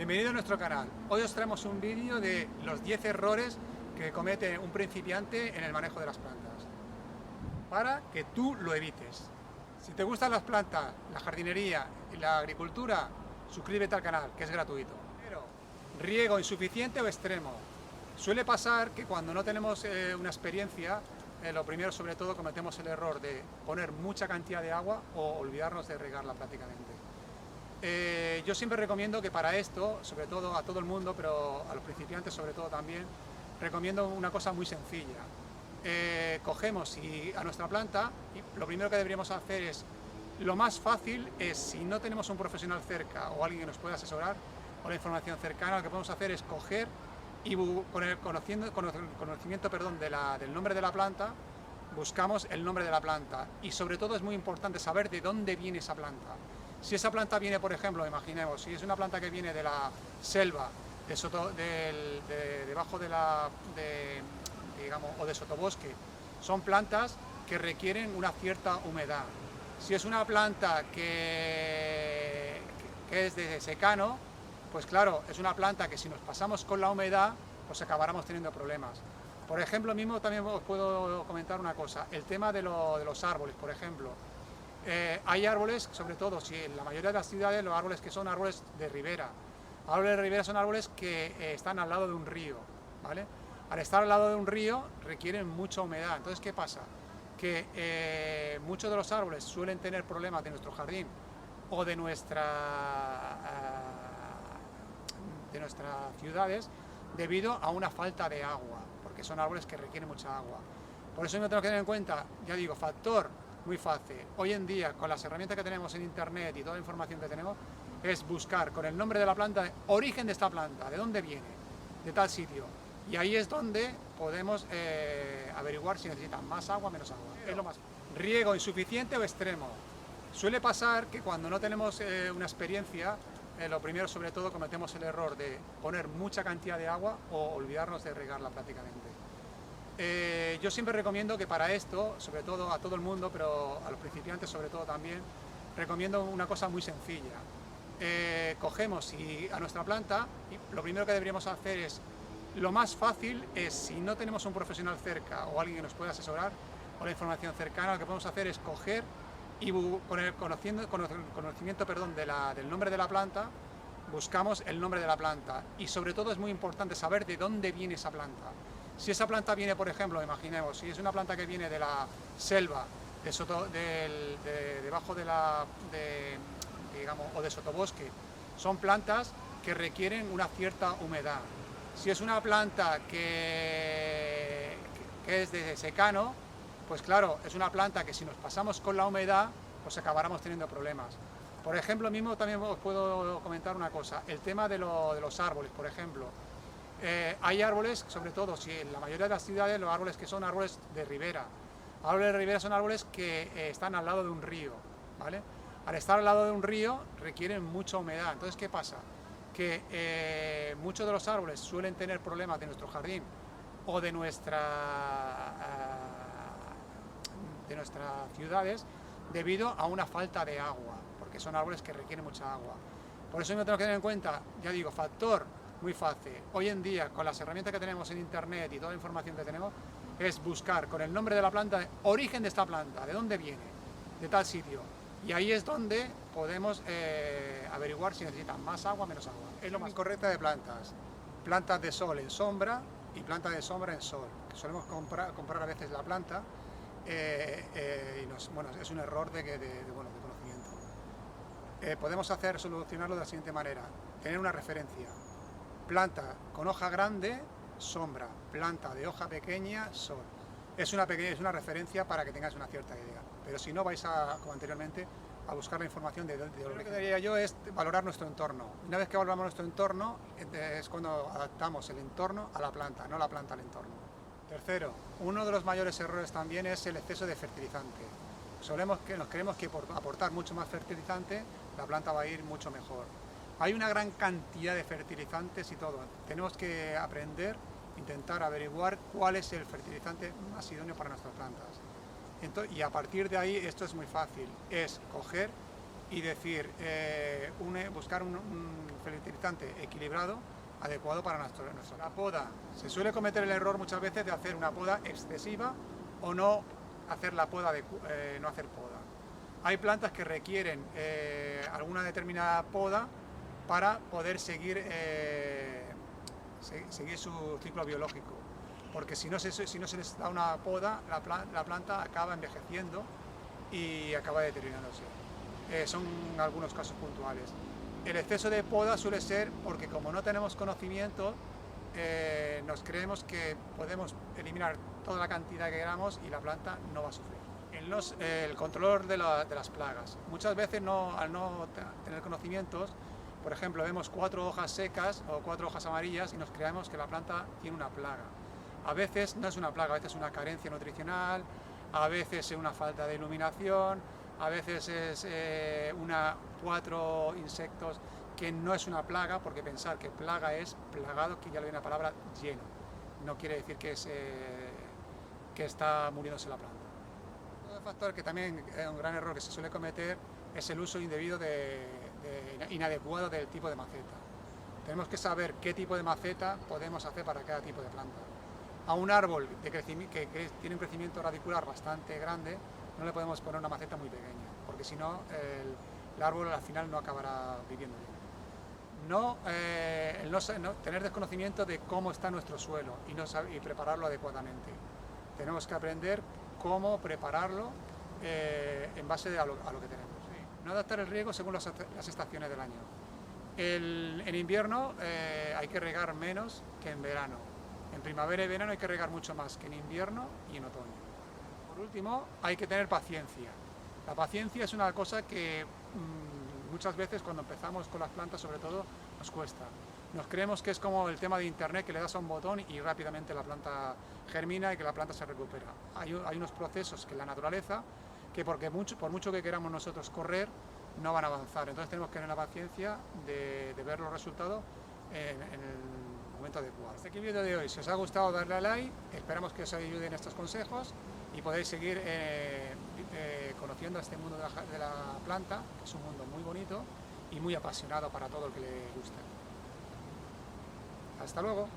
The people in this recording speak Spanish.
Bienvenido a nuestro canal. Hoy os traemos un vídeo de los 10 errores que comete un principiante en el manejo de las plantas, para que tú lo evites. Si te gustan las plantas, la jardinería y la agricultura, suscríbete al canal, que es gratuito. Pero, riego insuficiente o extremo. Suele pasar que cuando no tenemos una experiencia, lo primero sobre todo cometemos el error de poner mucha cantidad de agua o olvidarnos de regarla prácticamente. Yo siempre recomiendo que para esto, sobre todo a todo el mundo, pero a los principiantes sobre todo también, recomiendo una cosa muy sencilla. Cogemos a nuestra planta y lo primero que deberíamos hacer es, lo más fácil es, si no tenemos un profesional cerca o alguien que nos pueda asesorar o la información cercana, lo que podemos hacer es coger y con el conocimiento del nombre de la planta, buscamos el nombre de la planta y sobre todo es muy importante saber de dónde viene esa planta. Si esa planta viene, por ejemplo, imaginemos, si es una planta que viene de la selva, debajo o de sotobosque, son plantas que requieren una cierta humedad. Si es una planta que es de secano, pues claro, es una planta que si nos pasamos con la humedad, pues acabaremos teniendo problemas. Por ejemplo, mismo también os puedo comentar una cosa, el tema de los árboles, por ejemplo. Hay árboles, sobre todo, si en la mayoría de las ciudades, los árboles que son árboles de ribera. Árboles de ribera son árboles que están al lado de un río, ¿vale? Al estar al lado de un río requieren mucha humedad. Entonces, ¿qué pasa? Que muchos de los árboles suelen tener problemas de nuestro jardín o de nuestras ciudades debido a una falta de agua, porque son árboles que requieren mucha agua. Por eso tenemos que tener en cuenta, ya digo, factor muy fácil. Hoy en día, con las herramientas que tenemos en internet y toda la información que tenemos, es buscar con el nombre de la planta, origen de esta planta, de dónde viene, de tal sitio. Y ahí es donde podemos averiguar si necesitan más agua o menos agua. Es lo más. Riego insuficiente o extremo. Suele pasar que cuando no tenemos una experiencia, lo primero sobre todo cometemos el error de poner mucha cantidad de agua o olvidarnos de regarla prácticamente. Yo siempre recomiendo que para esto, sobre todo a todo el mundo, pero a los principiantes sobre todo también, recomiendo una cosa muy sencilla. Cogemos a nuestra planta y lo primero que deberíamos hacer es, lo más fácil es, si no tenemos un profesional cerca o alguien que nos pueda asesorar o la información cercana, lo que podemos hacer es coger y con el conocimiento del nombre de la planta, buscamos el nombre de la planta y sobre todo es muy importante saber de dónde viene esa planta. Si esa planta viene, por ejemplo, imaginemos, si es una planta que viene de la selva, debajo o de sotobosque, son plantas que requieren una cierta humedad. Si es una planta que es de secano, pues claro, es una planta que si nos pasamos con la humedad, pues acabaremos teniendo problemas. Por ejemplo, mismo también os puedo comentar una cosa, el tema de los árboles, por ejemplo. Hay árboles, sobre todo, si en la mayoría de las ciudades, los árboles que son árboles de ribera. Árboles de ribera son árboles que están al lado de un río, ¿vale? Al estar al lado de un río requieren mucha humedad. Entonces, ¿qué pasa? Que muchos de los árboles suelen tener problemas de nuestro jardín o de nuestras ciudades debido a una falta de agua, porque son árboles que requieren mucha agua. Por eso tenemos que tener en cuenta, ya digo, factor muy fácil. Hoy en día, con las herramientas que tenemos en internet y toda la información que tenemos, es buscar con el nombre de la planta, origen de esta planta, de dónde viene, de tal sitio. Y ahí es donde podemos averiguar si necesitan más agua o menos agua. Es lo más correcta de plantas. Plantas de sol en sombra y plantas de sombra en sol. Solemos comprar a veces la planta y es un error de conocimiento. Podemos solucionarlo de la siguiente manera. Tener una referencia. Planta con hoja grande, sombra. Planta de hoja pequeña, sol. Es una referencia para que tengáis una cierta idea. Pero si no, vais como anteriormente, a buscar la información de dónde. Lo que diría yo es valorar nuestro entorno. Una vez que valoramos nuestro entorno, es cuando adaptamos el entorno a la planta, no la planta al entorno. Tercero, uno de los mayores errores también es el exceso de fertilizante. Nos creemos que por aportar mucho más fertilizante, la planta va a ir mucho mejor. Hay una gran cantidad de fertilizantes y todo. Tenemos que aprender, intentar averiguar cuál es el fertilizante más idóneo para nuestras plantas. Y a partir de ahí, esto es muy fácil, es coger y decir, buscar un fertilizante equilibrado, adecuado para nuestro. La poda, se suele cometer el error muchas veces de hacer una poda excesiva o no hacer la poda, no hacer poda. Hay plantas que requieren alguna determinada poda para poder seguir su ciclo biológico, porque si no se les da una poda, la planta acaba envejeciendo y acaba deteriorándose. Son algunos casos puntuales. El exceso de poda suele ser porque, como no tenemos conocimiento, nos creemos que podemos eliminar toda la cantidad que queramos y la planta no va a sufrir. El control de las plagas. Muchas veces al no tener conocimientos, por ejemplo, vemos 4 hojas secas o 4 hojas amarillas y nos creemos que la planta tiene una plaga. A veces no es una plaga, a veces es una carencia nutricional, a veces es una falta de iluminación, a veces es 4 insectos, que no es una plaga, porque pensar que plaga es plagado, que ya le viene la palabra lleno. No quiere decir que está muriéndose la planta. Otro factor que también es un gran error que se suele cometer es el uso indebido inadecuado del tipo de maceta. Tenemos que saber qué tipo de maceta podemos hacer para cada tipo de planta. A un árbol que tiene un crecimiento radicular bastante grande, no le podemos poner una maceta muy pequeña, porque si no, el árbol al final no acabará viviendo bien. Tener desconocimiento de cómo está nuestro suelo y prepararlo adecuadamente. Tenemos que aprender cómo prepararlo en base a lo que tenemos. No adaptar el riego según las estaciones del año. En invierno hay que regar menos que en verano. En primavera y verano hay que regar mucho más que en invierno y en otoño. Por último, hay que tener paciencia. La paciencia es una cosa que muchas veces cuando empezamos con las plantas, sobre todo, nos cuesta. Nos creemos que es como el tema de internet, que le das a un botón y rápidamente la planta germina y que la planta se recupera. Hay unos procesos que en la naturaleza que por mucho que queramos nosotros correr, no van a avanzar. Entonces tenemos que tener la paciencia de ver los resultados en el momento adecuado. Hasta aquí el vídeo de hoy. Si os ha gustado, darle a like. Esperamos que os ayuden estos consejos y podéis seguir conociendo este mundo de la planta, que es un mundo muy bonito y muy apasionado para todo el que le guste. Hasta luego.